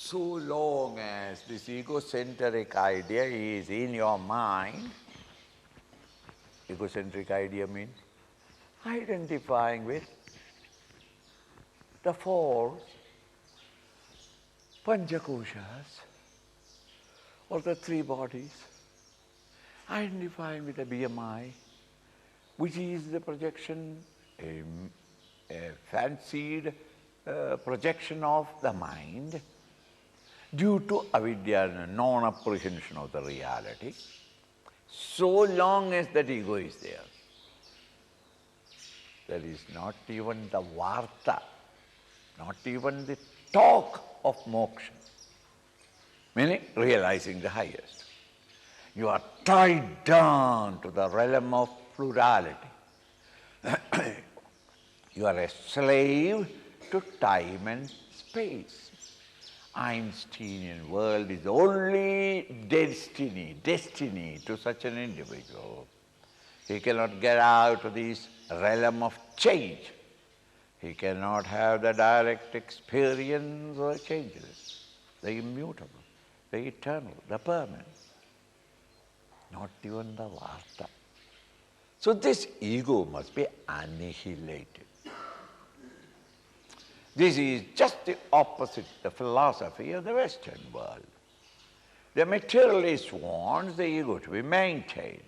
So long as this egocentric idea is in your mind, egocentric idea means identifying with the force, panchakoshas, or the three bodies, identifying with the BMI, which is the projection, a fancied projection of the mind due to avidya, non-apprehension of the reality, so long as that ego is there. There is not even the varta, not even the talk of moksha, meaning realizing the highest. You are tied down to the realm of plurality. You are a slave to time and space. Einsteinian world is only destiny to such an individual. He cannot get out of this realm of change. He cannot have the direct experience of the changeless, the immutable, the eternal, the permanent. Not even the varta. So this ego must be annihilated. This is just the opposite, the philosophy of the Western world. The materialist wants the ego to be maintained.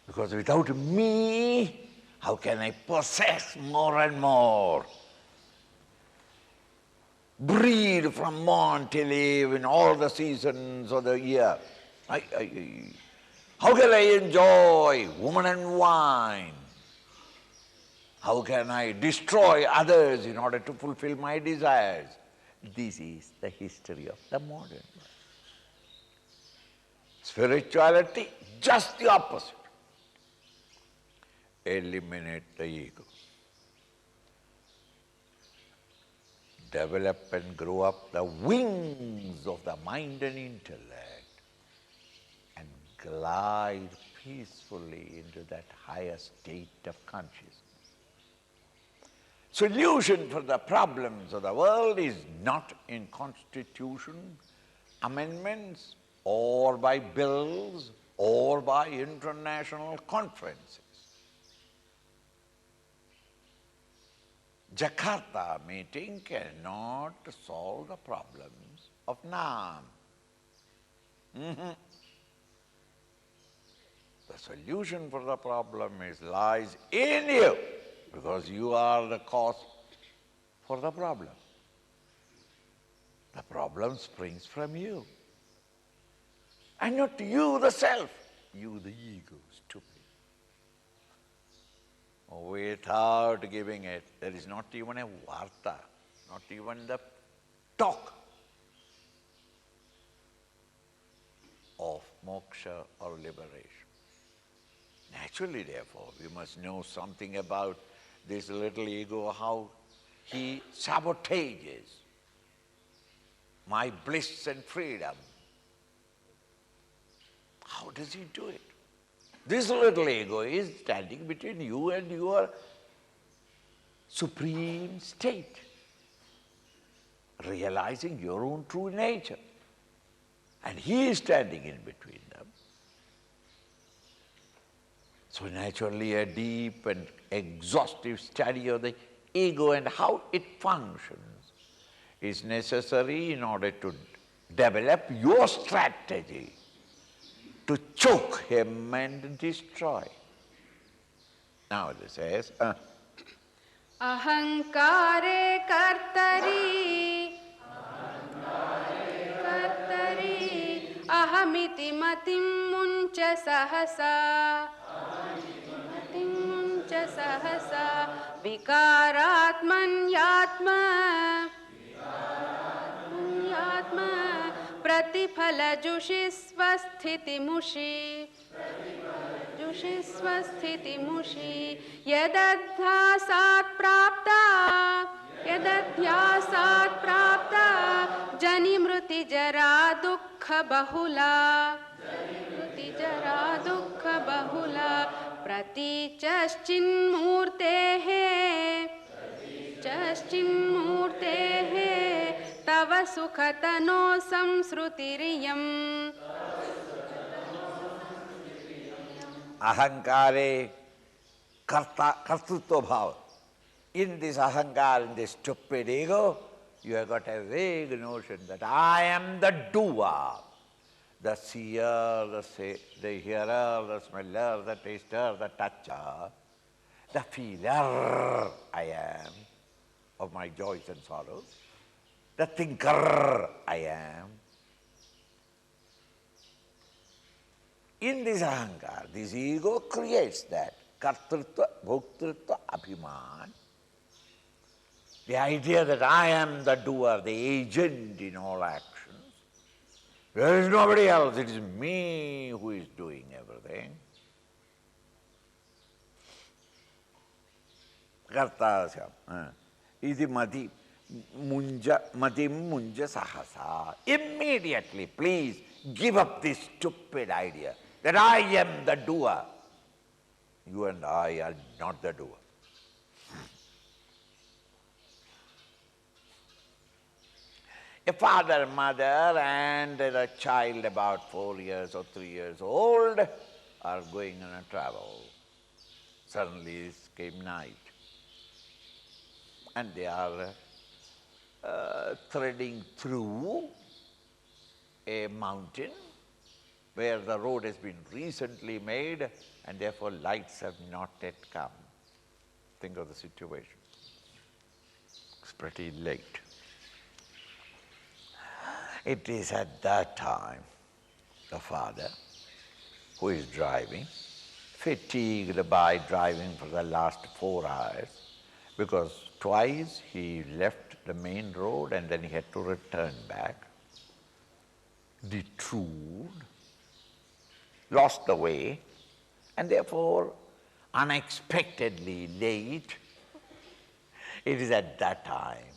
Because without me, how can I possess more and more? Breathe from morn till eve in all the seasons of the year. How can I enjoy woman and wine? How can I destroy others in order to fulfill my desires? This is the history of the modern world. Spirituality, just the opposite. Eliminate the ego. Develop and grow up the wings of the mind and intellect and glide peacefully into that higher state of consciousness. Solution for the problems of the world is not in constitution, amendments, or by bills, or by international conferences. Jakarta meeting cannot solve the problems of Nam. The solution for the problem lies in you, because you are the cause for the problem. The problem springs from you. And not you the self, you the ego, stupid. Without giving it, there is not even a varta, not even the talk of moksha or liberation. Naturally, therefore, we must know something about this little ego, how he sabotages my bliss and freedom. How does he do it? This little ego is standing between you and your supreme state, realizing your own true nature. And he is standing in between them. So naturally a deep and exhaustive study of the ego and how it functions is necessary in order to develop your strategy to choke him and destroy. Now it says, Ahankare kartari, ahamiti matim muncha sahasa, vikaratman yatma, pratiphala jushisvasthiti mushi, yadadhyasat prapta, janimruti jara dukkha bahula, pratichaschinmurtehe, तव सुखतनो संसृतिरियम्. Ahankare kartritva bhava. In this ahankar, in this stupid ego, you have got a vague notion that I am the doer, the seer, the hearer, the smeller, the taster, the toucher, the feeler I am of my joys and sorrows, the thinker I am. In this ahankar, this ego creates that kartritva, bhoktritva, abhiman, the idea that I am the doer, the agent in all actions. There is nobody else, it is me who is doing everything. Kartasya. Iti matim munja sahasa. Immediately, please give up this stupid idea that I am the doer. You and I are not the doer. A father, mother, and a child about 4 years or 3 years old are going on a travel. Suddenly came night, and they are threading through a mountain where the road has been recently made and therefore lights have not yet come. Think of the situation. It's pretty late. It is at that time the father, who is driving, fatigued by driving for the last 4 hours, because twice he left the main road and then he had to return back, detoured, lost the way, and therefore unexpectedly late. It is at that time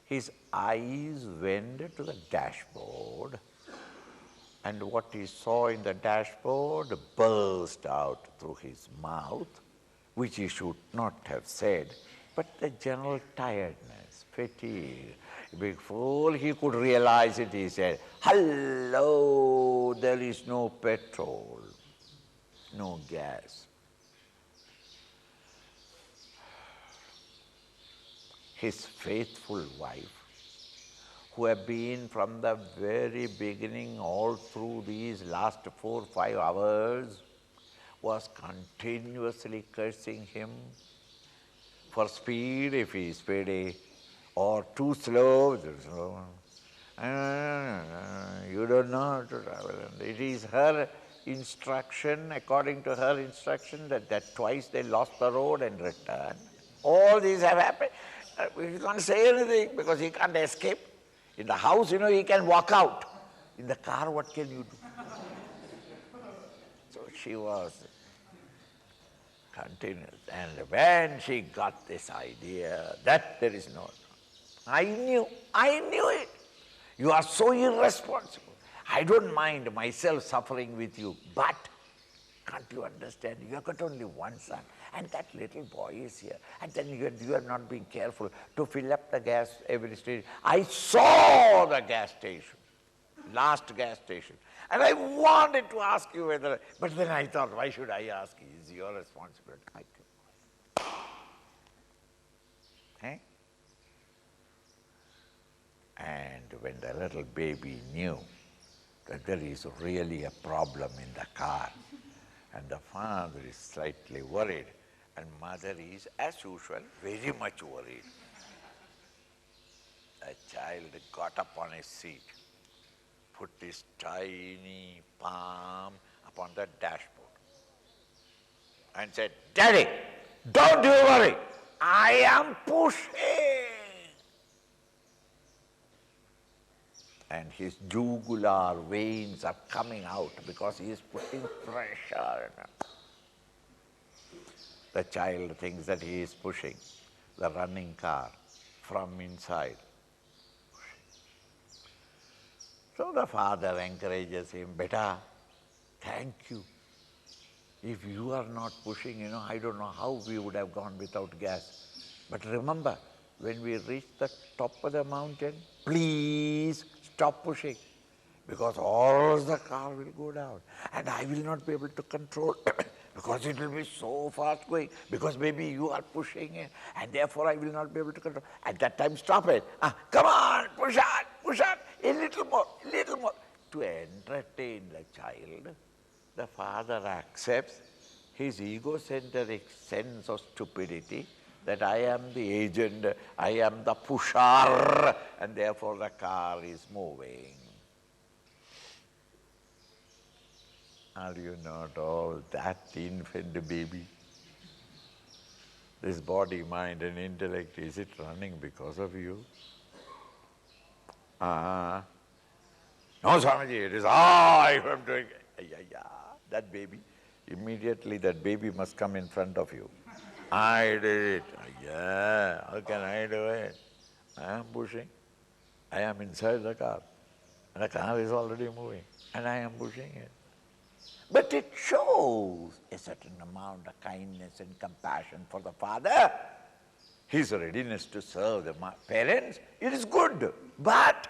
his eyes went to the dashboard, and what he saw in the dashboard burst out through his mouth, which he should not have said, but the general tiredness, fatigue. Before he could realize it, he said, "Hello, there is no petrol, no gas." His faithful wife, who had been from the very beginning all through these last 4 or 5 hours, was continuously cursing him for speed, if he is speedy, or too slow. You don't know how to travel. It is her instruction, according to her instruction, that twice they lost the road and returned. All these have happened. He can't say anything because he can't escape. In the house, he can walk out. In the car, what can you do? So she was continuous. And when she got this idea that there is no, I knew it. You are so irresponsible. I don't mind myself suffering with you, but can't you understand? You have got only one son, and that little boy is here. And then you are not being careful to fill up the gas every station. I saw the gas station, last gas station, and I wanted to ask you whether, but then I thought, why should I ask? It's your responsibility. Eh? And when the little baby knew that there is really a problem in the car, and the father is slightly worried, and mother is, as usual, very much worried. The child got up on his seat, put his tiny palm upon the dashboard, and said, "Daddy, don't you worry, I am pushing." And his jugular veins are coming out because he is putting pressure. The child thinks that he is pushing the running car from inside. So the father encourages him, "Beta, thank you. If you are not pushing, I don't know how we would have gone without gas. But remember, when we reach the top of the mountain, please stop pushing, because or the car will go down and I will not be able to control because it will be so fast going, because maybe you are pushing it and therefore I will not be able to control. At that time, stop it. Come on, push on, a little more. To entertain the child, the father accepts his egocentric sense of stupidity, that I am the agent, I am the pusher, and therefore the car is moving. Are you not all that infant baby? This body, mind and intellect, is it running because of you? No, Swamiji, it is I who am doing it. That baby, immediately that baby must come in front of you. I did it. How can I do it? I am pushing. I am inside the car. And the car is already moving. And I am pushing it. But it shows a certain amount of kindness and compassion for the father. His readiness to serve the parents, it is good. But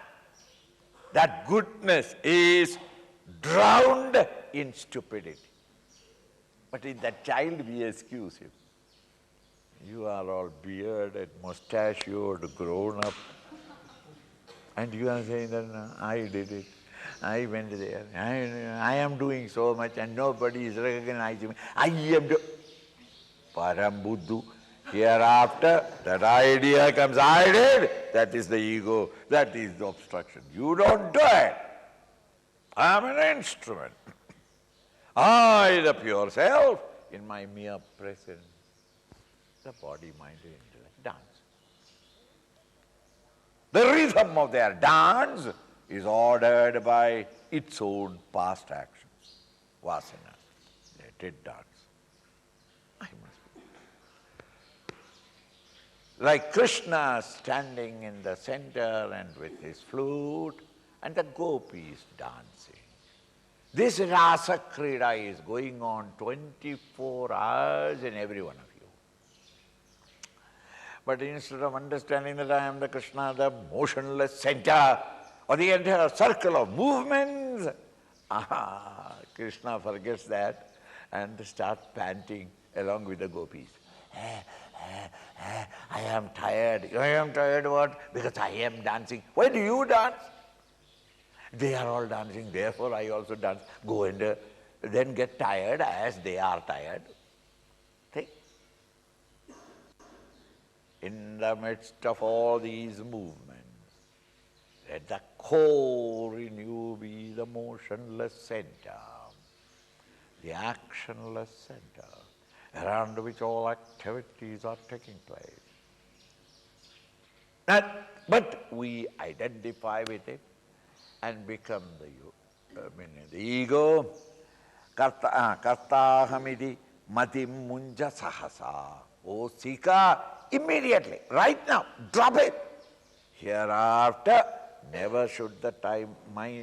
that goodness is drowned in stupidity. But in that child, we excuse him. You are all bearded, mustachioed, grown up. And you are saying that, no, I did it. I went there. I am doing so much and nobody is recognizing me. I am doing... Param Buddhu. Hereafter, that idea comes, I did. That is the ego. That is the obstruction. You don't do it. I am an instrument. I, the pure self, in my mere presence. The body, mind and intellect dance. The rhythm of their dance is ordered by its own past actions, vasana. Let it dance. I must be. Like Krishna standing in the center and with his flute, and the gopis dancing. This rasa krida is going on 24 hours in every one of you. But instead of understanding that I am the Krishna, the motionless center, or the entire circle of movements, Krishna forgets that and starts panting along with the gopis. I am tired. I am tired what? Because I am dancing. Why do you dance? They are all dancing, therefore I also dance. Go and then get tired as they are tired. Think. In the midst of all these movements, let the core in you be the motionless center, the actionless center, around which all activities are taking place. But we identify with it and become the ego. Kartahamidi matim munja sahasa. Oh, Sika, immediately, right now, drop it. Hereafter, never should the time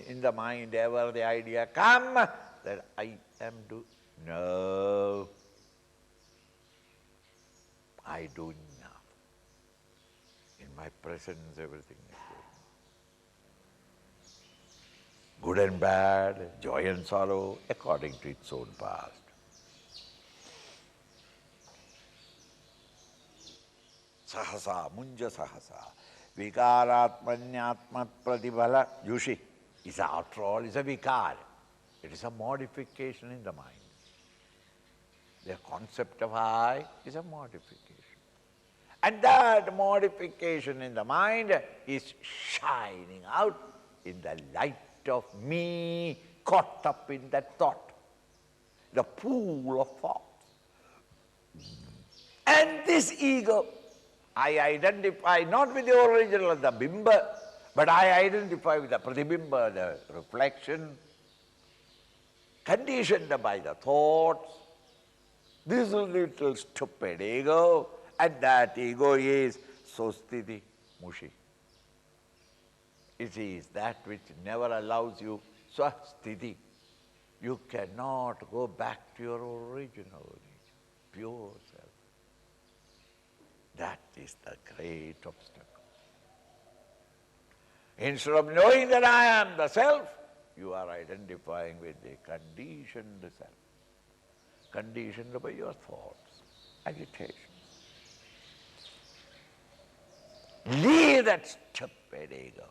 in the mind ever the idea come that I am doing. No. I do enough. In my presence, everything is good. Good and bad, joy and sorrow, according to its own past. Sahasa, munja sahasa, vikaratmanyatmat pratibhala yushi. Is after all, is a vikar. It is a modification in the mind. The concept of I is a modification. And that modification in the mind is shining out in the light of me caught up in that thought, the pool of thoughts. And this ego, I identify not with the original of the bimba, but I identify with the pratibimba, the reflection, conditioned by the thoughts. This little stupid ego, and that ego is sosthiti mushi. It is that which never allows you swasthiti. You cannot go back to your original nature, pure self. That is the great obstacle. Instead of knowing that I am the self, you are identifying with the conditioned self, conditioned by your thoughts, agitations. Leave that stupid ego.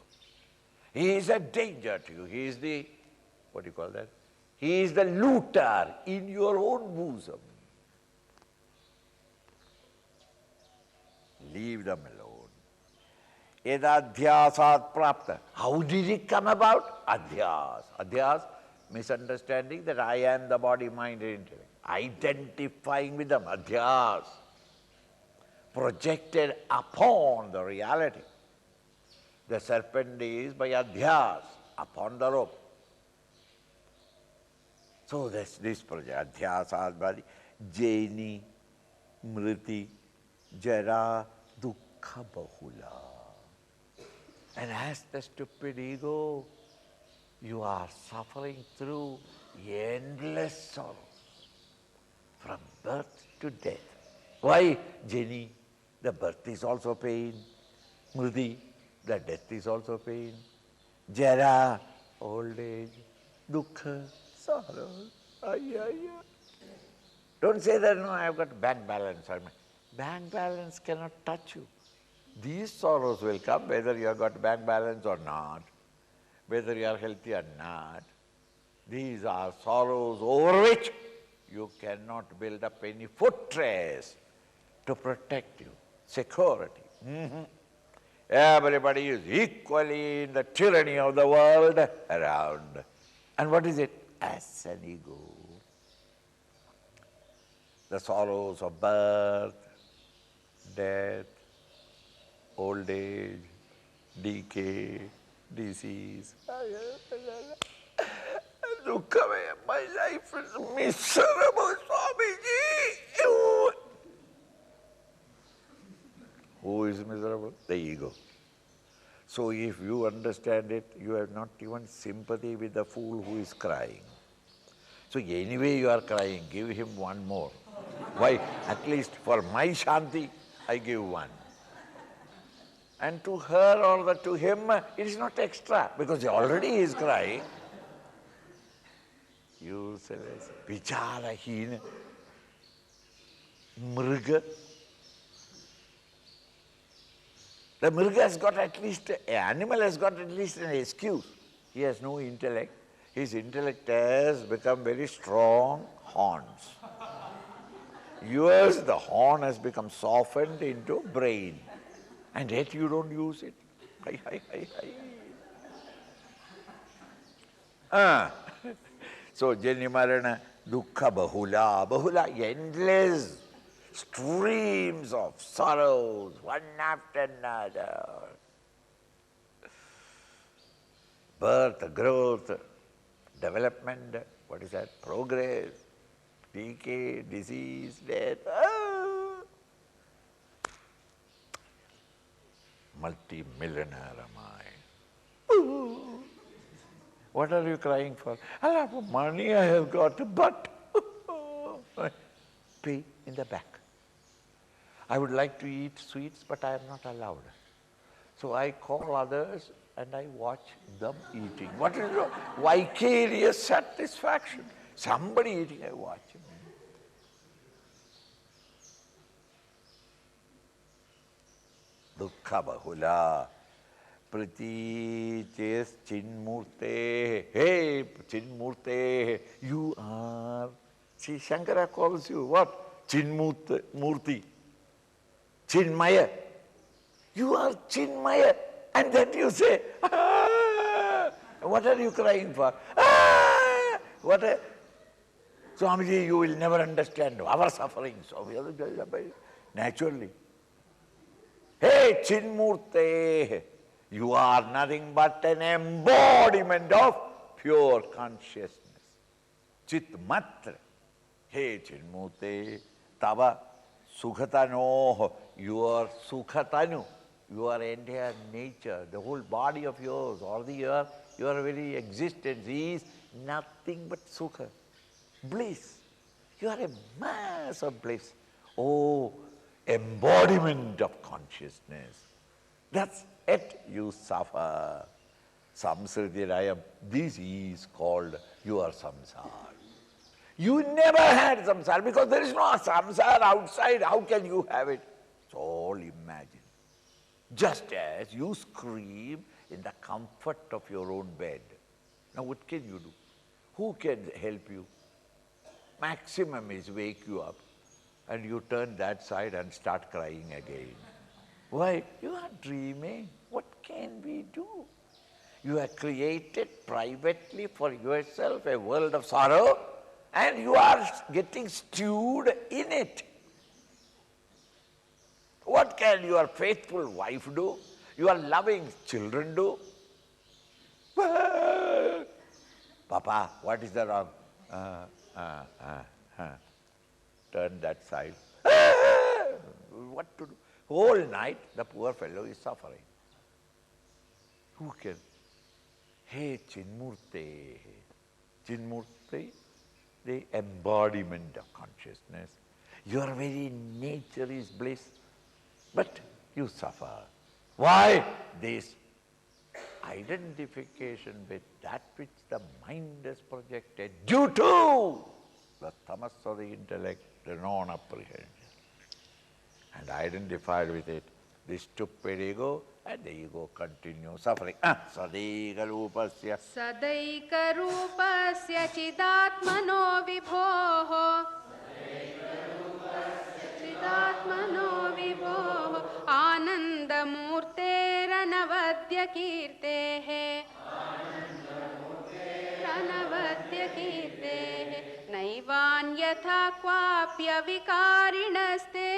He is a danger to you. He is the, what do you call that? He is the looter in your own bosom. Leave them alone. Edadhyasat prapta. How did it come about? Adhyas. Adhyas, misunderstanding that I am the body, mind and intellect. Identifying with them. Adhyas. Projected upon the reality. The serpent is by adhyas, upon the rope. So this project, adhyasat body, jeni, mriti, jara, dukkha bahula. And as the stupid ego, you are suffering through endless sorrows, from birth to death. Why? Jeni, the birth is also pain. Mriti, the death is also pain. Jara, old age. Dukkha, sorrow. Don't say that, no, I have got bank balance. Bank balance cannot touch you. These sorrows will come whether you have got bank balance or not, whether you are healthy or not. These are sorrows over which you cannot build up any fortress to protect you, security. Everybody is equally in the tyranny of the world around. And what is it? As an ego. The sorrows of birth, death, old age, decay, disease. Look away, my life is miserable, Swamiji. Who is miserable? The ego. So if you understand it, you have not even sympathy with the fool who is crying. So anyway you are crying, give him one more. Why? At least for my shanti, I give one. And to her or to him, it is not extra, because he already is crying. You say, Vicharahina, Mriga. The Mriga has got at least, an animal has got at least an excuse. He has no intellect. His intellect has become very strong horns. Yours, the horn has become softened into brain. And yet you don't use it. So, Janimarana, dukkha bahula, bahula, endless streams of sorrows, one after another. Birth, growth, development, what is that? Progress, decay, disease, death. Multi-millionaire am I. What are you crying for? A lot of money I have got, but pay in the back. I would like to eat sweets, but I am not allowed. So I call others and I watch them eating. What is the vicarious satisfaction? Somebody eating, I watch him. Dukkha bahula. Prati ches chinmurte. Hey, chinmurte, you are. See, Shankara calls you what? Chinmurti. Chinmaya. You are Chinmaya. And then you say, what are you crying for? Swamiji, you will never understand our suffering. So naturally. Hey, Chinmurte, you are nothing but an embodiment of pure consciousness. Chit matra. Hey, Chinmurte, tava sukhatano, your sukhatanu, your entire nature, the whole body of yours, all the earth, your very existence is nothing but sukha, bliss. You are a mass of bliss. Oh, embodiment of consciousness. That's it, you suffer. Samsritirayam, this is called your samsara. You never had samsara because there is no samsara outside. How can you have it? It's all imagined. Just as you scream in the comfort of your own bed. Now what can you do? Who can help you? Maximum is wake you up and you turn that side and start crying again. Why? You are dreaming. What can we do? You have created privately for yourself a world of sorrow and you are getting stewed in it. What can your faithful wife do? Your loving children do? Papa, what is the wrong? Turn that side. What to do? Whole night the poor fellow is suffering. Who can? Hey Chinmurti, Chinmurti, the embodiment of consciousness. Your very nature is bliss, but you suffer. Why? This identification with that which the mind has projected due to the tamas of the intellect, the non-apprehension. And identified with it, the stupid ego, and the ego continues suffering. Sadaika rupasya. Sadaika rupasya chidatmano vibhoho. Chidatmano vibhoho. Ananda murteranavadya kirtehe. Ranavadya kirtehe. Naivan yatha kvapya vikarinaste.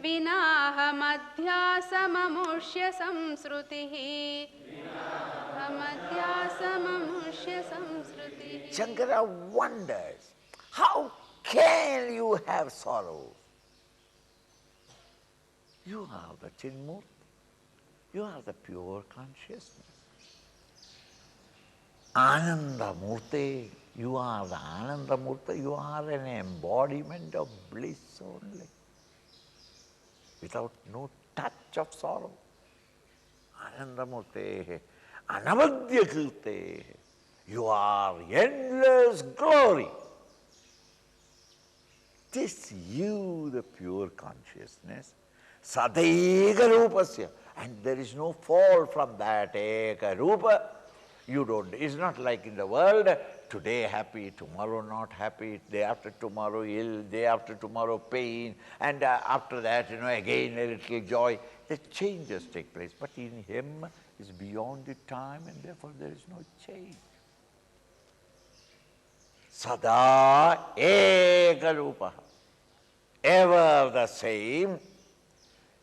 Vinahamadhyasamamurshya samsrutihi. Hamadhyasamamurshya samsrutihi. Shankara wonders, how can you have sorrow? You are the Chinmurti. You are the pure consciousness. Ananda Murti, you are the Ananda Murti, you are an embodiment of bliss only, without no touch of sorrow. Ananda Murti, Anavadya Kirte, you are endless glory. This you, the pure consciousness, Sadaika Rupasya, and there is no fall from that Eka Rupa. You don't, it's not like in the world, today happy, tomorrow not happy, day after tomorrow ill, day after tomorrow pain, and after that, again a little joy. The changes take place, but in him is beyond the time and therefore there is no change. Sada eka rupa, ever the same,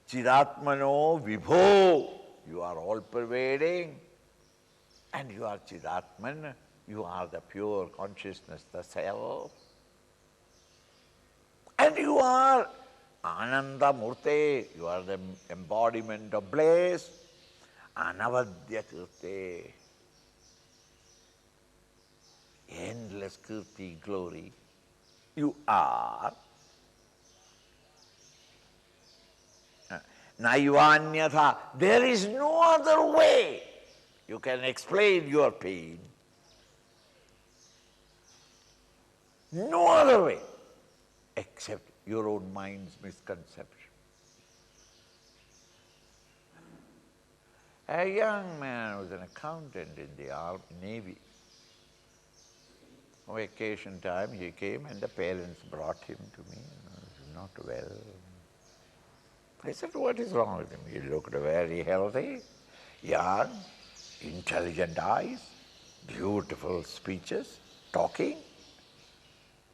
chidatmano vibho, you are all pervading. And you are Chidatman, you are the pure consciousness, the self. And you are Ananda Murti, you are the embodiment of bliss, Anavadya Kirti, endless Kirti, glory. You are Naivanyatha, there is no other way. You can explain your pain. No other way except your own mind's misconception. A young man was an accountant in the Navy. On vacation time he came and the parents brought him to me. He was not well. I said, what is wrong with him? He looked very healthy, young, intelligent eyes, beautiful speeches, talking.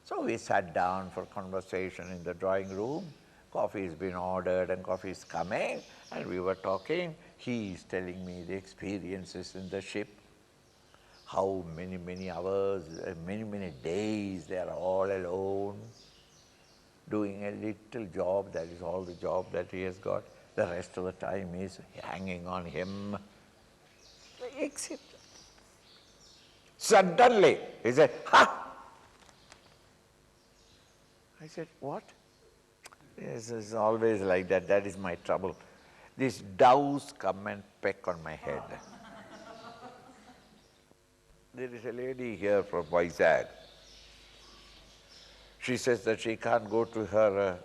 So we sat down for conversation in the drawing room. Coffee has been ordered and coffee is coming, and we were talking. He is telling me the experiences in the ship, how many hours, many days they are all alone, doing a little job, that is all the job that he has got. The rest of the time is hanging on him. Exit. Suddenly, he said, ha! said, what? Yes, it's always like that. That is my trouble. These doves come and peck on my head. There is a lady here from Vizag. She says that she can't go to her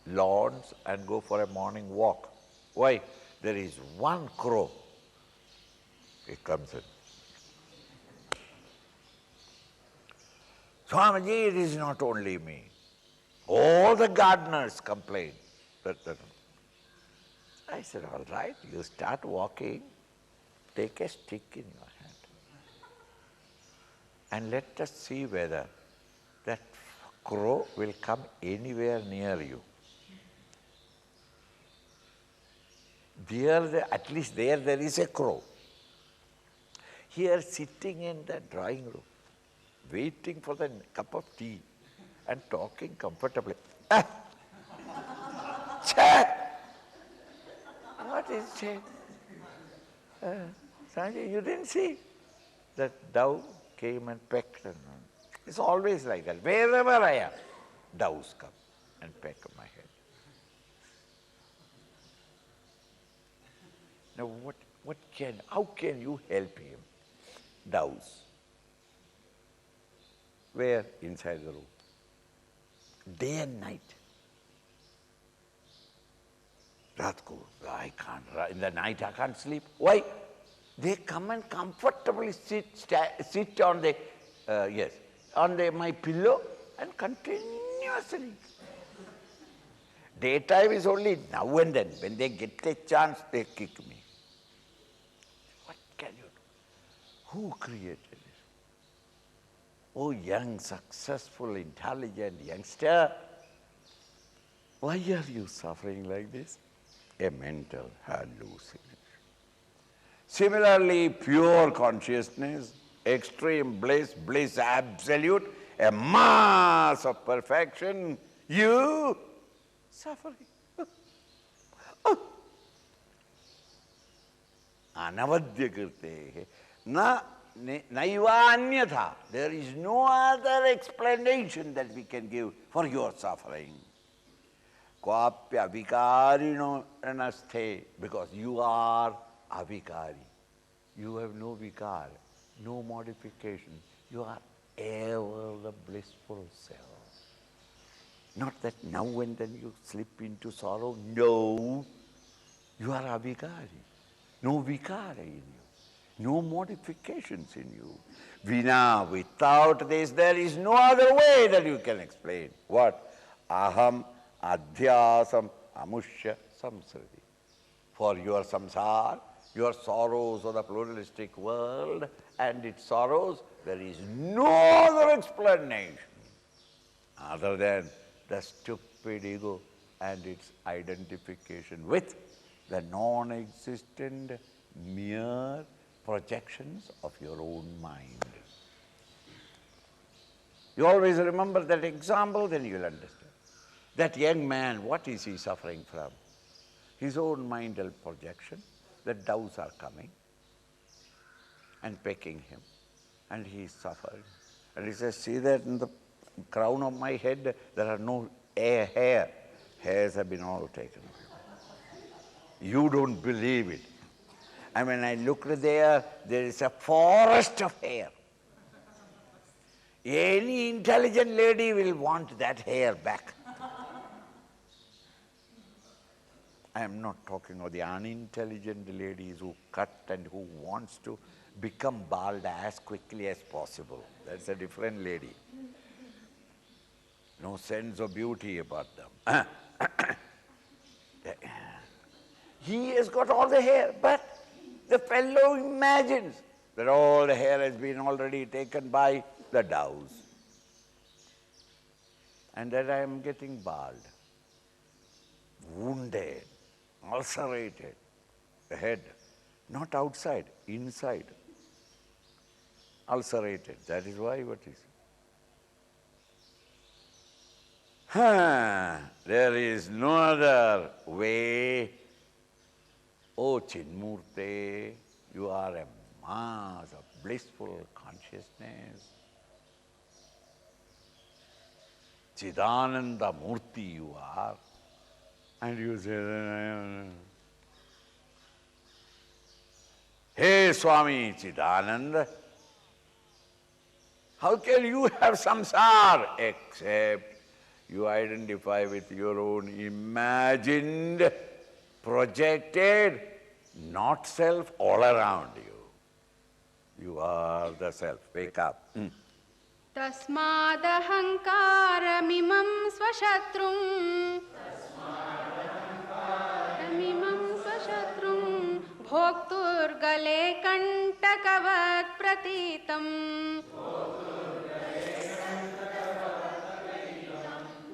lawns and go for a morning walk. Why? There is one crow. It comes in. Swamiji, it is not only me. All the gardeners complain. I said, all right, you start walking, take a stick in your hand, and let us see whether that crow will come anywhere near you. At least there is a crow. Here sitting in the drawing room, waiting for the cup of tea and talking comfortably. What is it? Sanjay, you didn't see? That dove came and pecked. It's always like that. Wherever I am, doves come and peck on my head. Now how can you help him? Doves. Where? Inside the room. Day and night. In the night I can't sleep. Why? They come and comfortably sit on my pillow and continuously. Daytime is only now and then. When they get a chance, they kick me. What can you do? Who created it? Oh, young, successful, intelligent youngster, why are you suffering like this? A mental hallucination. Similarly, pure consciousness, extreme bliss, bliss absolute, a mass of perfection, you suffering. Anavadya kirte na naivanyatha. There is no other explanation that we can give for your suffering. Kvapya vikarino nasthe, because you are avikari. You have no vikar, no modification. You are ever the blissful self. Not that now and then you slip into sorrow. No, you are avikari. No vikara in you. No modifications in you. Vina, without this, there is no other way that you can explain. What? Aham adhyasam amushya samsriti. For your samsara, your sorrows of the pluralistic world and its sorrows, there is no other explanation other than the stupid ego and its identification with the non-existent mere projections of your own mind. You always remember that example, then you'll understand. That young man, what is he suffering from? His own mental projection. The doves are coming and pecking him, and he is suffering. And he says, see that in the crown of my head, there are no hair. Hairs have been all taken. You don't believe it. And when I looked there is a forest of hair. Any intelligent lady will want that hair back. I am not talking of the unintelligent ladies who cut and who wants to become bald as quickly as possible. That's a different lady. No sense of beauty about them. He has got all the hair, but the fellow imagines that all the hair has been already taken by the doves, and that I am getting bald, wounded, ulcerated, the head, not outside, inside, ulcerated. That is why what is. There is no other way. O Chinmurte, you are a mass of blissful consciousness. Chidananda Murti you are. And you say, hey Swami Chidananda, how can you have samsara except you identify with your own imagined, projected, not self all around you. You are the self. Wake up. तस्मादहङ्कारमिमं स्वशत्रुं भोक्तुर्गले कण्टकवत् प्रतीतम्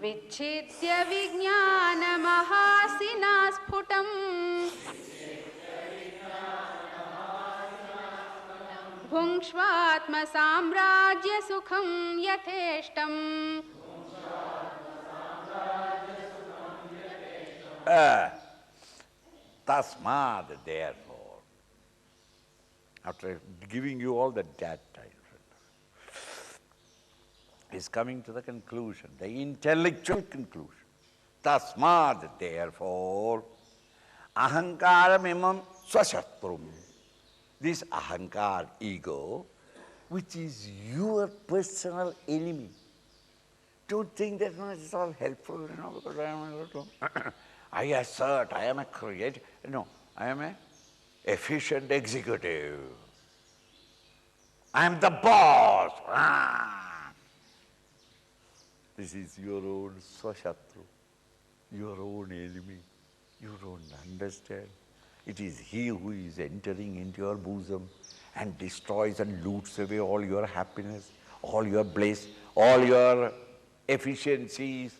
विच्छिद्य विज्ञानमहासिना स्फुटम् भुङ्क्ष्वात्मसाम्राज्यसुखं यथेष्टम् Tasmad, therefore, after giving you all the data, is coming to the conclusion, the intellectual conclusion. Tasmad, therefore, ahankaram imam swashatrum. This ahankar, ego, which is your personal enemy. Don't think that it's all helpful, because I am a little. I assert I am a creator. No, I am an efficient executive. I am the boss. This is your own swashatru, your own enemy. You don't understand. It is he who is entering into your bosom and destroys and loots away all your happiness, all your bliss, all your efficiencies.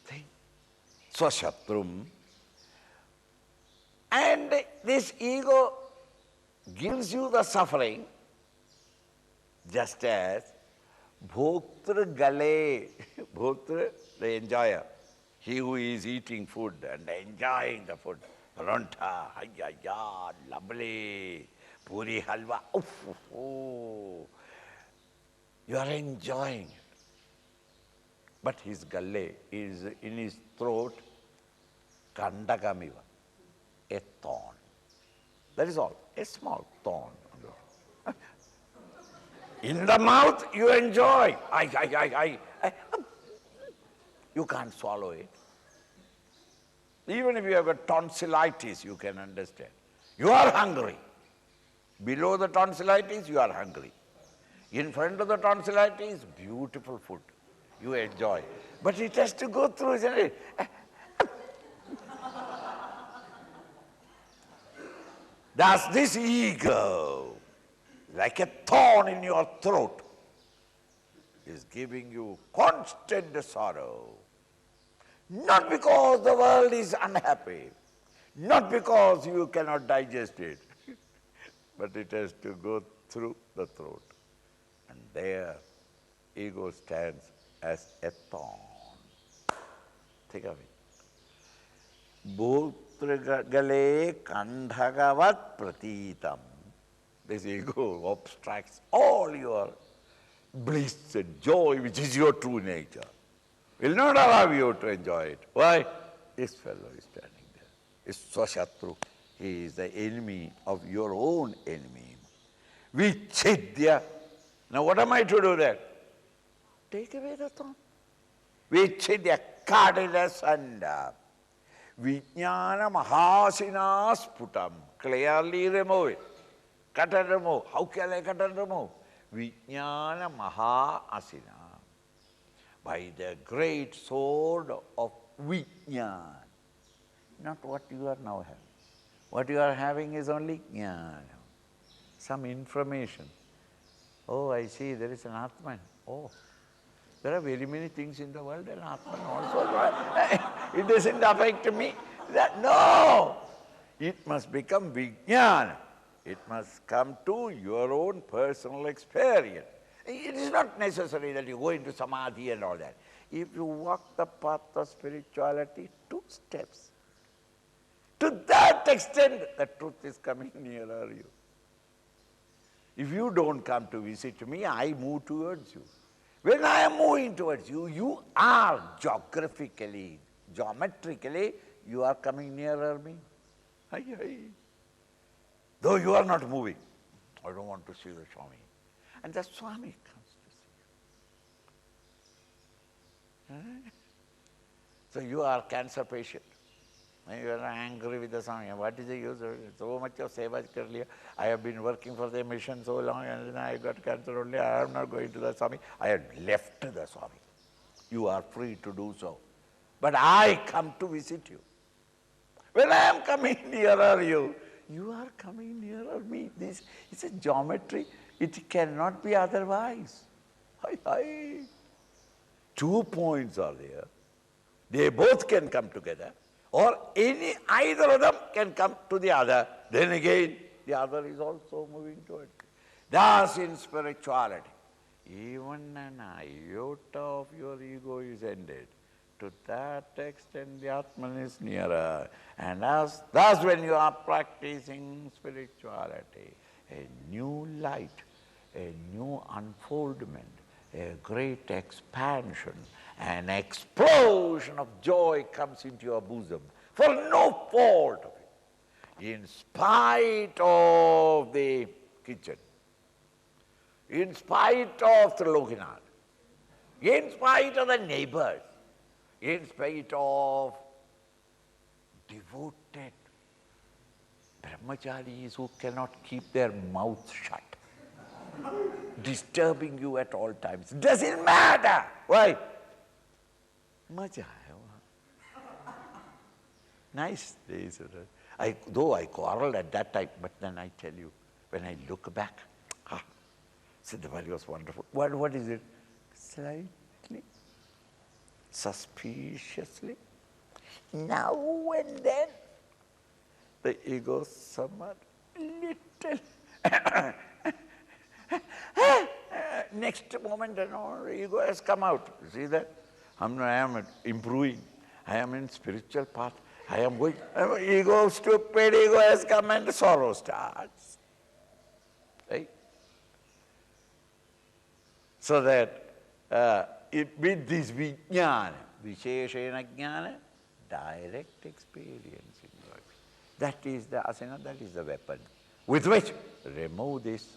Think. Swashatrum. And this ego gives you the suffering just as Bhoktra Gale, Bhoktra, the enjoyer, he who is eating food and enjoying the food. Ranta, hayya, lovely, puri halwa, oh. You are enjoying it. But his galle is in his throat, kandakamiva, a thorn. That is all, a small thorn. In the mouth you enjoy. You can't swallow it. Even if you have a tonsillitis, you can understand. You are hungry. Below the tonsillitis, you are hungry. In front of the tonsillitis, beautiful food. You enjoy. But it has to go through, isn't it? Thus this ego, like a thorn in your throat, is giving you constant sorrow. Not because the world is unhappy, not because you cannot digest it, but it has to go through the throat. And there, ego stands as a thorn. Think of it. Bhutragale kandhagavat pratitam. This ego obstructs all your bliss and joy, which is your true nature. Will not allow you to enjoy it. Why? This fellow is standing there. Is swashatru. He is the enemy of your own enemy. Vichidya. Now what am I to do there? Take away the thorn. Vichidya, cut it asunder. Vijnana mahasina sputam. Clearly remove it. Cut and remove. How can I cut and remove? Vijnana mahasina. By the great sword of Vijnana. Not what you are now having. What you are having is only Jnana. Some information. Oh, I see, there is an Atman. Oh, there are very many things in the world, and Atman also. It doesn't affect me. No! It must become Vijnana. It must come to your own personal experience. It is not necessary that you go into samadhi and all that. If you walk the path of spirituality 2 steps, to that extent the truth is coming nearer you. If you don't come to visit me, I move towards you. When I am moving towards you, you are geometrically, you are coming nearer me. Hi, hi. Though you are not moving. I don't want to see the Swami. And the Swami comes to see you. So you are cancer patient. And you are angry with the Swami. What is the use of it? So much of seva earlier. I have been working for the mission so long and then I got cancer only. I am not going to the Swami. I have left the Swami. You are free to do so. But I come to visit you. When I am coming nearer you, you are coming nearer me. This is a geometry. It cannot be otherwise. Hi, hi. 2 points are there. They both can come together. Or either of them can come to the other. Then again, the other is also moving towards it. Thus in spirituality, even an iota of your ego is ended. To that extent, the Atman is nearer. And thus when you are practicing spirituality, a new light, a new unfoldment, a great expansion, an explosion of joy comes into your bosom for no fault of it. In spite of the kitchen, in spite of Trilokinath, in spite of the neighbors, in spite of devoted brahmacharis who cannot keep their mouths shut, disturbing you at all times. Doesn't matter. Why? Maja hai. Nice days. Though I quarreled at that time, but then I tell you, when I look back, Siddhavali was wonderful. What is it? Slightly, suspiciously, now and then, the ego somewhat little. Next moment, the ego has come out. See that? I am improving. I am in spiritual path. I am going. Ego, stupid ego has come and sorrow starts. Right? So that with this vijnana, visheshena jnana, direct experience in life. That is the asana, that is the weapon with which remove this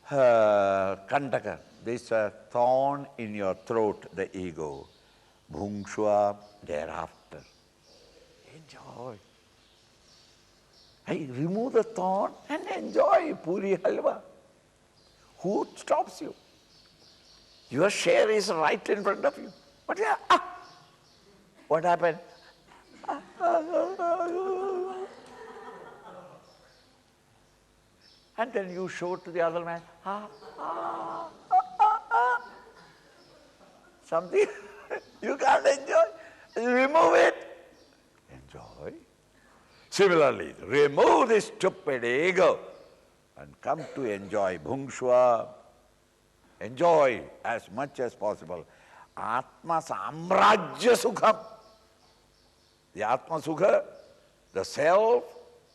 kantaka, this thorn in your throat, the ego. Bhungshva, thereafter. Enjoy. Hey, remove the thorn and enjoy puri halwa. Who stops you? Your share is right in front of you. But what happened? And then you show to the other man, something you can't enjoy. Remove it. Enjoy. Similarly, remove this stupid ego and come to enjoy bhungshva. Enjoy as much as possible. Atma samrajya sukham. The Atma sukha, the self,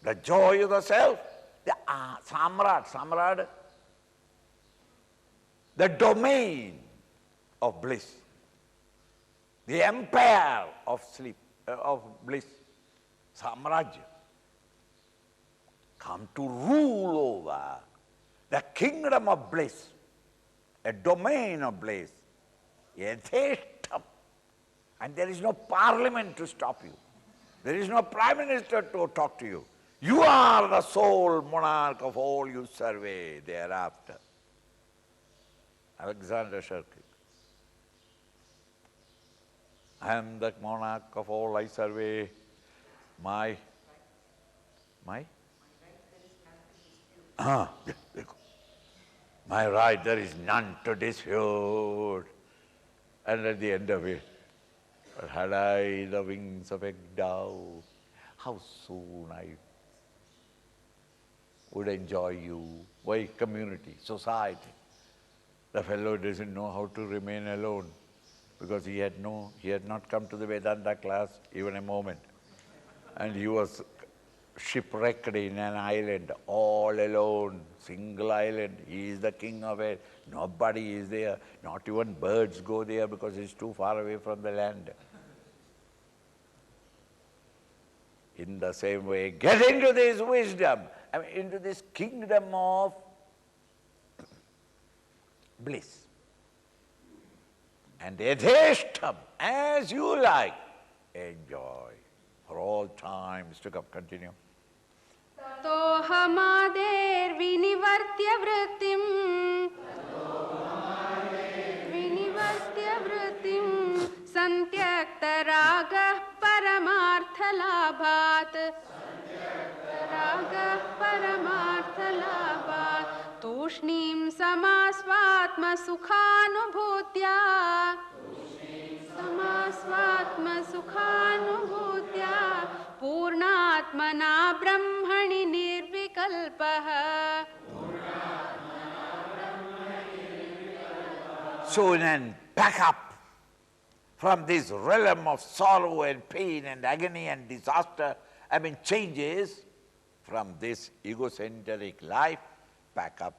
the joy of the self, the samrad, the domain of bliss, the empire of sleep, of bliss, samrajya. Come to rule over the kingdom of bliss, a domain of bliss, yetheshtam. And there is no parliament to stop you. There is no prime minister to talk to you. You are the sole monarch of all you survey thereafter. Alexander Sherkin. I am the monarch of all I survey. My right there is none to dispute. And at the end of it, had I the wings of a dove, how soon I would enjoy you. Why? Community, society. The fellow doesn't know how to remain alone because he had not come to the Vedanta class even a moment. And he was shipwrecked in an island, all alone, single island. He is the king of it. Nobody is there. Not even birds go there because it's too far away from the land. In the same way, get into this wisdom, into this kingdom of bliss. And yadeshtam, as you like, enjoy for all times to come. Continue. ततोहमादेर् विनिवर्त्य वृत्तिं सन्त्यक्तरागः परमार्थलाभात् तूष्णीं समास्वात्मसुखानुभूत्या पूर्णात्मना ब्रह्मणि निर्विकल्पः. So then pack up from this realm of sorrow and pain and agony and disaster, changes from this egocentric life, pack up,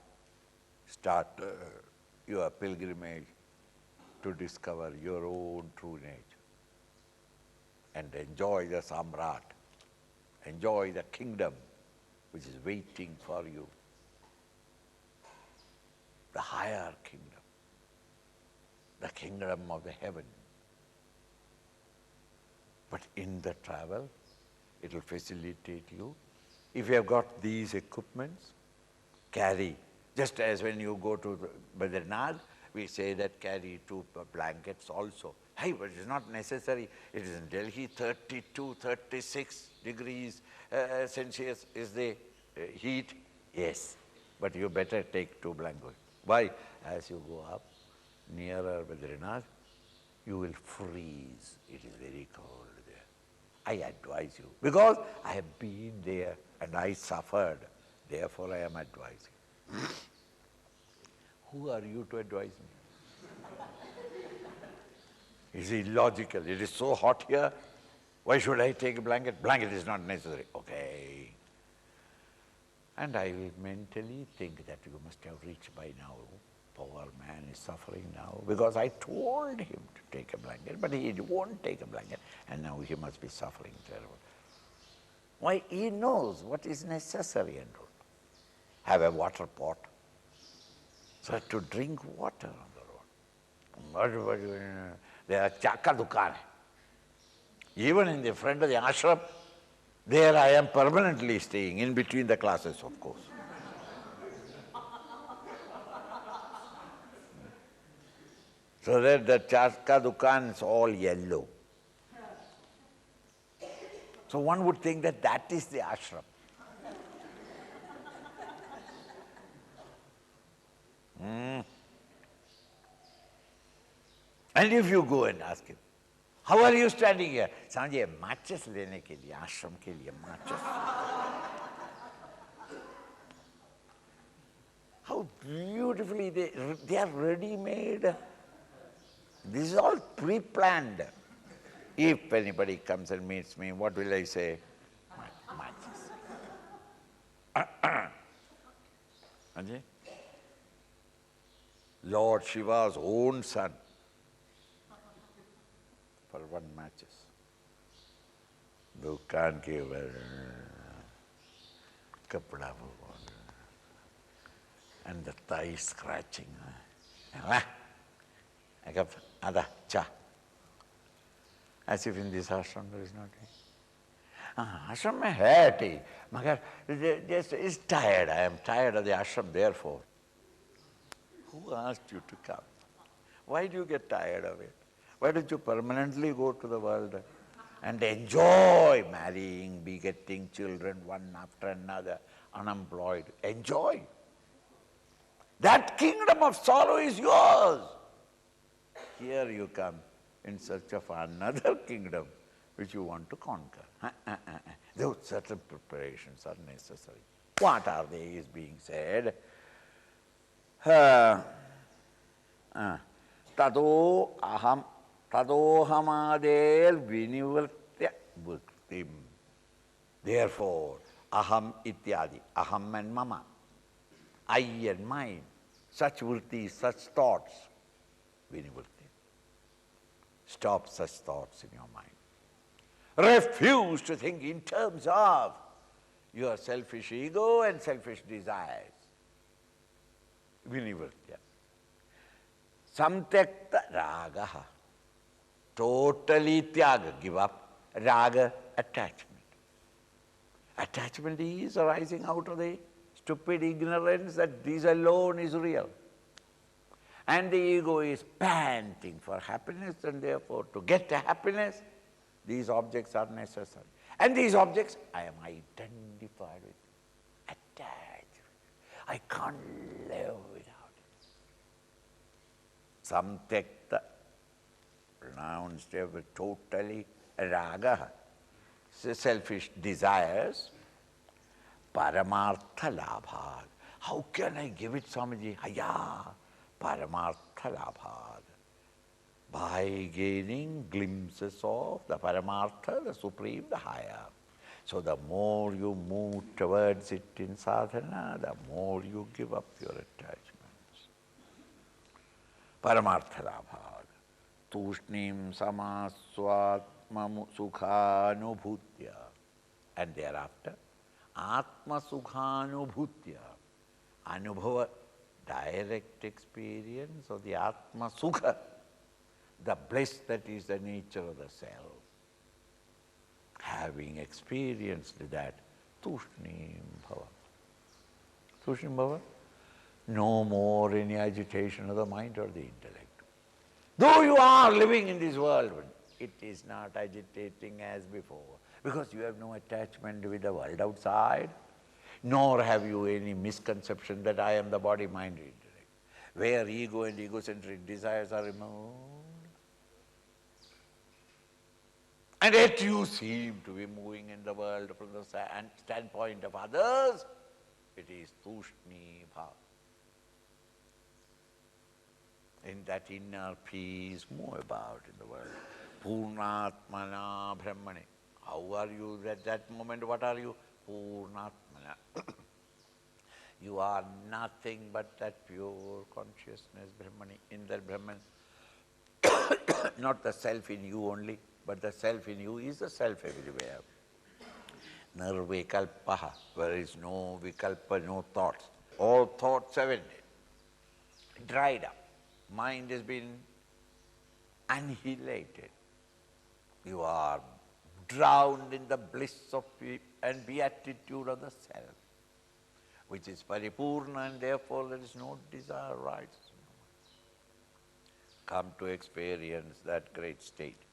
start your pilgrimage to discover your own true nature and enjoy the Samrat, enjoy the kingdom which is waiting for you, the higher kingdom, the kingdom of the heaven. But in the travel, it will facilitate you. If you have got these equipments, carry. Just as when you go to Vedanta, we say that carry 2 blankets also. Hey, but it is not necessary. It is in Delhi, 32, 36 degrees Celsius is the heat. Yes, but you better take 2 blankets. Why? As you go up nearer Vedrinath, you will freeze. It is very cold there. I advise you, because I have been there and I suffered. Therefore, I am advising. Who are you to advise me? It's illogical. It is so hot here. Why should I take a blanket? Blanket is not necessary. Okay. And I will mentally think that you must have reached by now. Poor man is suffering now, because I told him to take a blanket, but he won't take a blanket, and now he must be suffering terrible. Why? He knows what is necessary and all. Have a water pot, so to drink water on the road. There are chaka dukan. Even in the front of the ashram, there I am permanently staying, in between the classes, of course. So that the chaka dukan is all yellow. So one would think that that is the ashram. And if you go and ask him, how are you standing here? Swamiji, matches lene ke liye, ashram ke liye, matches. How beautifully they are ready-made. This is all pre-planned. If anybody comes and meets me, what will I say? Matches. Anji? Lord Shiva's own son, for 1 matches. Dukan ke kapda, and the thigh scratching. Ada cha. As if in this ashram there is no tea. Ashram mein hai tea, magar just is tired. I am tired of the ashram, therefore. Who asked you to come? Why do you get tired of it? Why don't you permanently go to the world and enjoy marrying, begetting children one after another, unemployed? Enjoy. That kingdom of sorrow is yours. Here you come in search of another kingdom which you want to conquer. Those certain preparations are necessary. What are they is being said. Tadohamader vinivartya bhaktim. Therefore, aham ityadi, aham and mama, I and mine, such vrittis, such thoughts, vinivritti. Stop such thoughts in your mind. Refuse to think in terms of your selfish ego and selfish desires. Vinivritya. Samtyakta ragaha. Totally tyaga, give up. Raga, attachment. Attachment is arising out of the stupid ignorance that this alone is real. And the ego is panting for happiness, and therefore to get to happiness, these objects are necessary. And these objects I am identified with, attached with. I can't live without it. Samtyakta, pronounced with totally raga, selfish desires, paramartha labhad. How can I give it, Swamiji? Haya, paramartha labhad. By gaining glimpses of the paramartha, the supreme, the higher. So the more you move towards it in sadhana, the more you give up your attachments. Paramartha labhad. Tushnim samaswatma sukhanubhutya. And thereafter, atma sukhanubhutya. Anubhava, direct experience of the atma sukha, the bliss that is the nature of the self. Having experienced that, tushnim bhava. Tushnim bhava, no more any agitation of the mind or the intellect. Though you are living in this world, it is not agitating as before, because you have no attachment with the world outside, nor have you any misconception that I am the body, mind, intellect. Where ego and egocentric desires are removed, and yet you seem to be moving in the world from the standpoint of others, it is tushni bhava. In that inner peace, move about in the world. Purnatmana brahmane. How are you at that moment? What are you? Purnatmana. You are nothing but that pure consciousness, Brahmani, in that Brahman. Not the self in you only, but the self in you is the self everywhere. Nirvikalpaha, where is no vikalpa, no thoughts. All thoughts have ended, dried up. Mind has been annihilated. You are drowned in the bliss of and beatitude of the self, which is paripurna, and therefore there is no desire rights. Come to experience that great state,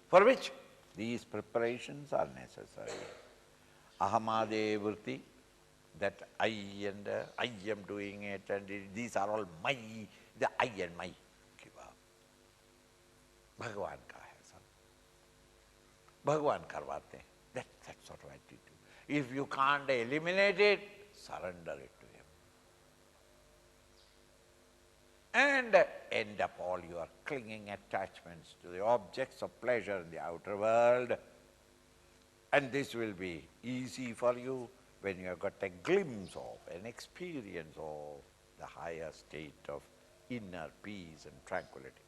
for which these preparations are necessary. Ahamade vritti, that I and I am doing it, and these are all my, the I and my. Give up. Bhagavan ka hai sab. Bhagavan karvate. That sort of attitude. If you can't eliminate it, surrender it to him. And end up all your clinging attachments to the objects of pleasure in the outer world. And this will be easy for you when you have got a glimpse of, an experience of the higher state of inner peace and tranquility.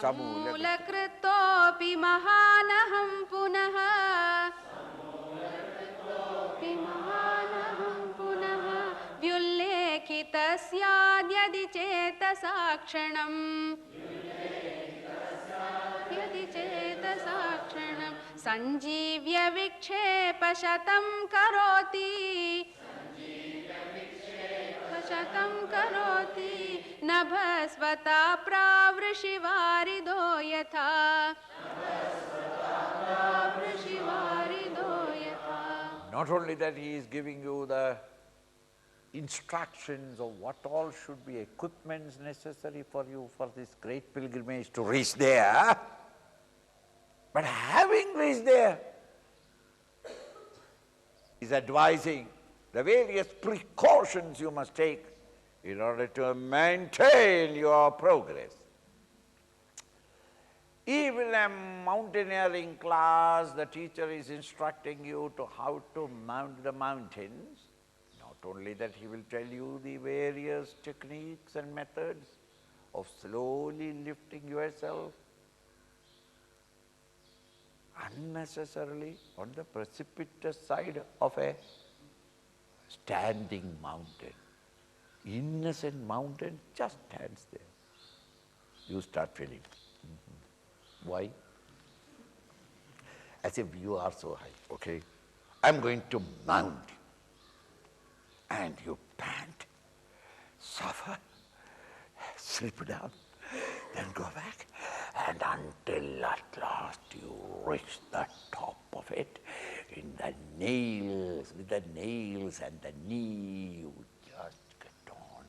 Samulakritopi mahanaham punaha. Vyullekhitasyadyadi chetasakshanam. Yadi chetasakshanam. Sanjivya vikshepa shatam karoti. Shatam karoti. Nabhasvata pravrishivarido yatha. Not only that, he is giving you the instructions of what all should be equipments necessary for you for this great pilgrimage to reach there, but having reached there, he is advising the various precautions you must take in order to maintain your progress. Even in a mountaineering class, the teacher is instructing you to how to mount the mountains. Not only that, he will tell you the various techniques and methods of slowly lifting yourself unnecessarily on the precipitous side of a standing mountain. Innocent mountain just stands there. You start feeling. Why? As if you are so high, okay? I'm going to mount you. And you pant, suffer, slip down, then go back, and until at last you reach the top of it, in the nails, with the nails and the knee, you just get on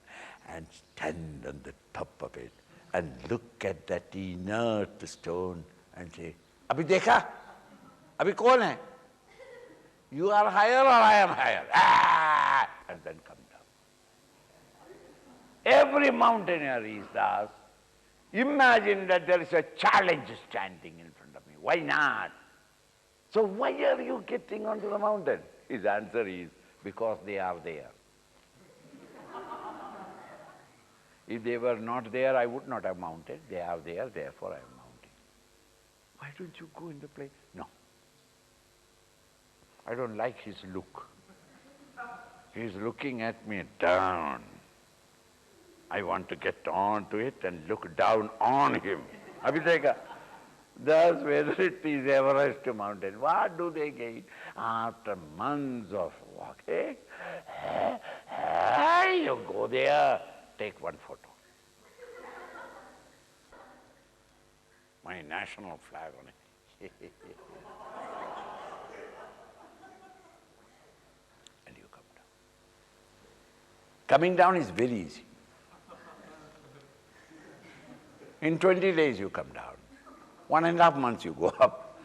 and stand on the top of it and look at that inert stone and say, Abhi dekha? Abhi kaun hai? You are higher or I am higher? Ah! And then come down. Every mountaineer is thus. Imagine that there is a challenge standing in front of me. Why not? So why are you getting onto the mountain? His answer is, because they are there. If they were not there, I would not have mounted. They are there, therefore I am mounting. Why don't you go in the place? No. I don't like his look. He's looking at me down. I want to get on to it and look down on him. Abhideka. Thus, whether it is Everest mountain, what do they gain? After months of walking, you go there, take one photo. My national flag on it. And you come down. Coming down is very easy. In 20 days you come down. 1.5 months you go up.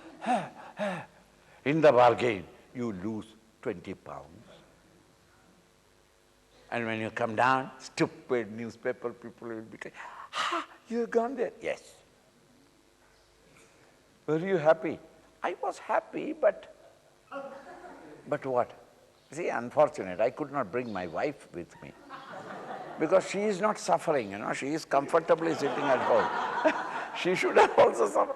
In the bargain, you lose 20 pounds. And when you come down, stupid newspaper people will be like, you've gone there. Yes. Were you happy? I was happy, but what? See, unfortunate, I could not bring my wife with me. Because she is not suffering, she is comfortably sitting at home. She should have also suffered.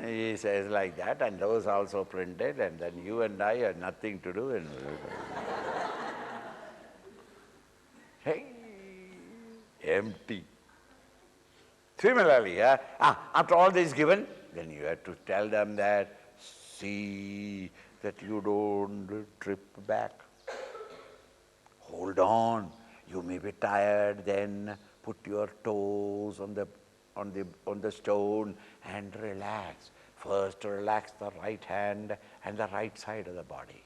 He says like that, and those also printed, and then you and I had nothing to do. And hey, empty. Similarly, after all this given, then you have to tell them that, see that you don't trip back. Hold on. You may be tired, then put your toes on the stone and relax. First relax the right hand and the right side of the body.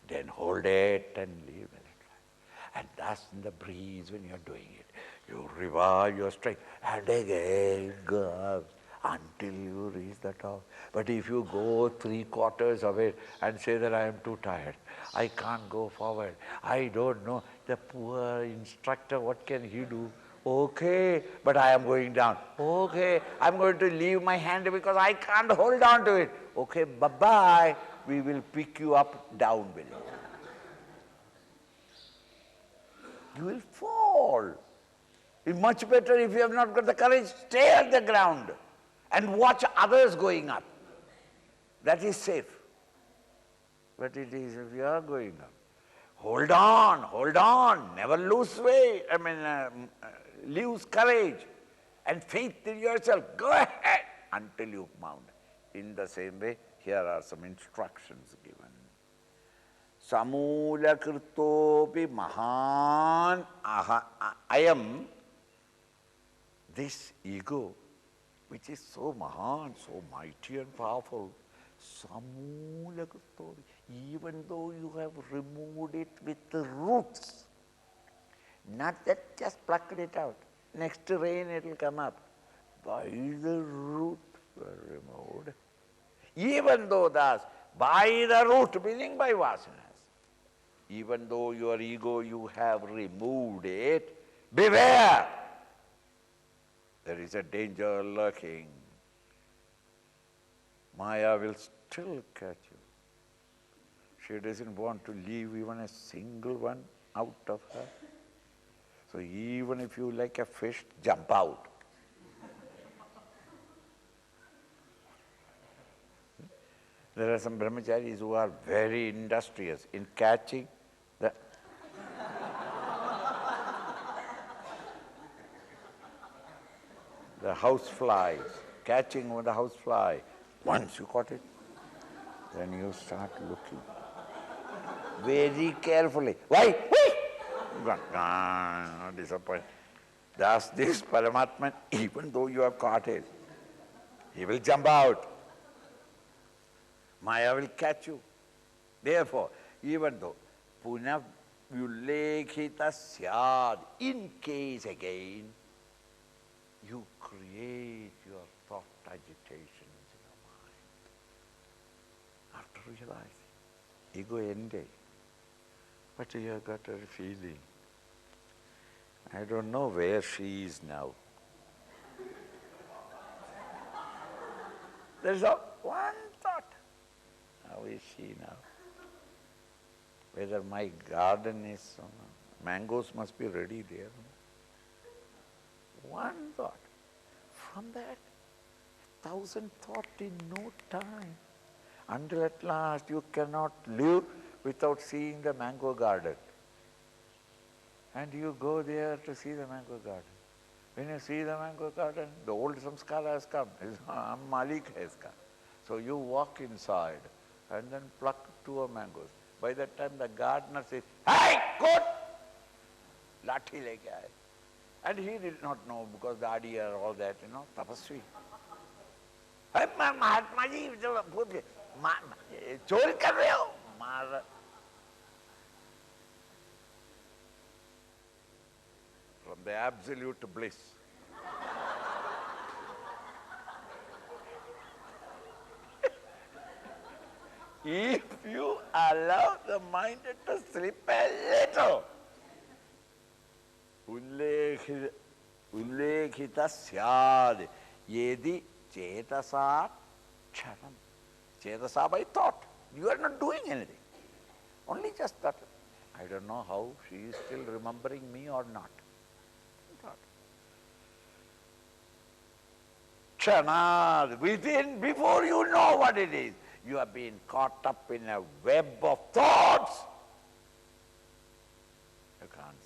Then hold it and leave it. And thus in the breeze when you are doing it, you revive your strength and again go up until you reach the top. But if you go 3/4 of it and say that I am too tired, I can't go forward, I don't know, the poor instructor, what can he do? Okay, but I am going down. Okay, I'm going to leave my hand because I can't hold on to it. Okay, bye-bye. We will pick you up down below. You will fall. It's much better if you have not got the courage, stay at the ground and watch others going up. That is safe. But it is if you are going up. Hold on, never lose weight, lose courage and faith in yourself. Go ahead until you mount. In the same way, here are some instructions given. Samula kritopi mahan I am, this ego, which is so mahan, so mighty and powerful, samula kritopi, even though you have removed it with the roots, not that just plucked it out. Next rain it will come up. By the root were removed. Even though thus, by the root, meaning by vasanas, even though your ego you have removed it, beware! There is a danger lurking. Maya will still catch you. She doesn't want to leave even a single one out of her. So even if you like a fish, jump out. There are some brahmacharis who are very industrious in catching the house flies, catching the house fly. Once you caught it, then you start looking very carefully. Why? Gone. Disappointed. Thus this Paramatman, even though you have caught it, he will jump out. Maya will catch you. Therefore, even though Punav Ulekhita Syad, in case again, you create your thought agitations in your mind. After realizing, ego ended. But you have got a feeling. I don't know where she is now. There's one thought. How is she now? Whether my garden is, mangoes must be ready there. One thought. From that, 1,000 thoughts in no time. Until at last you cannot live without seeing the mango garden. And you go there to see the mango garden. When you see the mango garden, the old samskara has come. Malik has come. So you walk inside and then pluck 2 mangoes. By that time the gardener says, "Hey, good! Lathi leke aaye." And he did not know because the adiya, all that, tapasvi. "Hey, Mahatma ji, chori kar rahe ho?" Mar. From the absolute bliss. If you allow the mind to slip a little, ulekhita syad yedi chetasa charam. Chetasa by thought. You are not doing anything. Only just that. I don't know how she is still remembering me or not. Chanad, before you know what it is, you have been caught up in a web of thoughts. You can't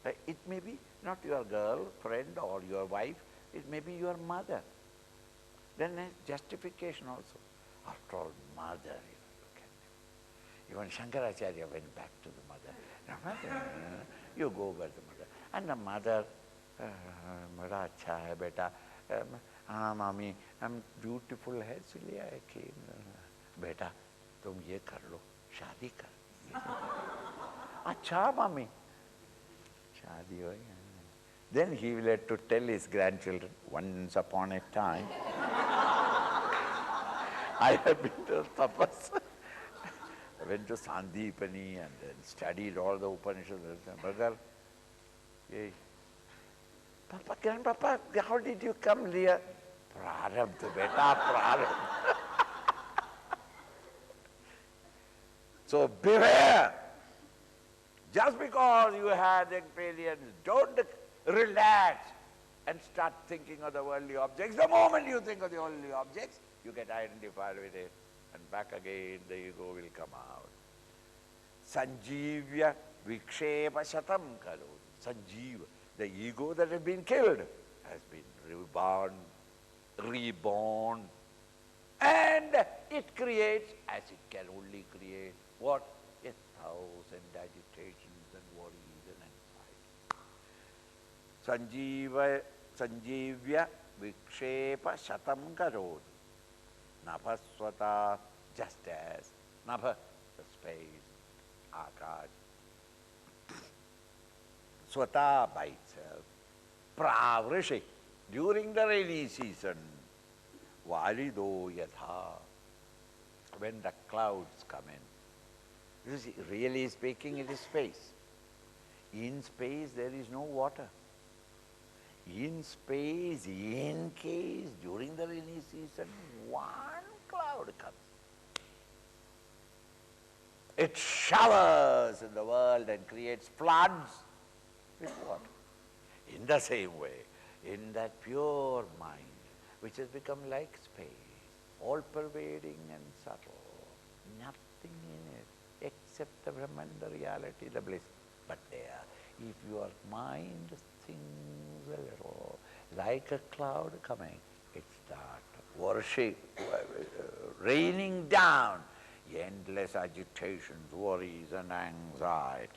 stay. It may be not your girlfriend or your wife, it may be your mother. Then there's justification also. After all, mother, look at them. Even Shankaracharya went back to the mother. Now, mother, you go over the mother. And the mother, bada acha hai beta. Mami, I'm beautiful है इसलिए है कि बेटा तुम ये कर लो, शादी कर. अच्छा mami, शादी हो. Then he will have to tell his grandchildren, once upon a time, I have been to tapas. I went to Sandipani and then studied all the Upanishads. Brother, hey, Papa, Grandpapa, how did you come here? Prarabdha, beta, prarabdha. So beware. Just because you had experience, don't relax and start thinking of the worldly objects. The moment you think of the worldly objects, you get identified with it, and back again the ego will come out. Sanjivya vikshepa shatam kalo. Sanjiva. The ego that has been killed has been reborn, and it creates, as it can only create, what? 1,000 agitations and worries and anxiety. Sanjivya vikshepa shatam karod. Nabhasvata, just as. Nabha, the space, akash. Swata by itself. Pravrishi, during the rainy season. Varido yatha, when the clouds come in. You see, really speaking, it is space. In space there is no water. in space, in case, during the rainy season, one cloud comes. It showers in the world and creates floods with water. In the same way, in that pure mind, which has become like space, all-pervading and subtle, nothing in it except the Brahman, the reality, the bliss. But there, if your mind thinks a little, like a cloud coming, it starts raining down endless agitations, worries and anxieties.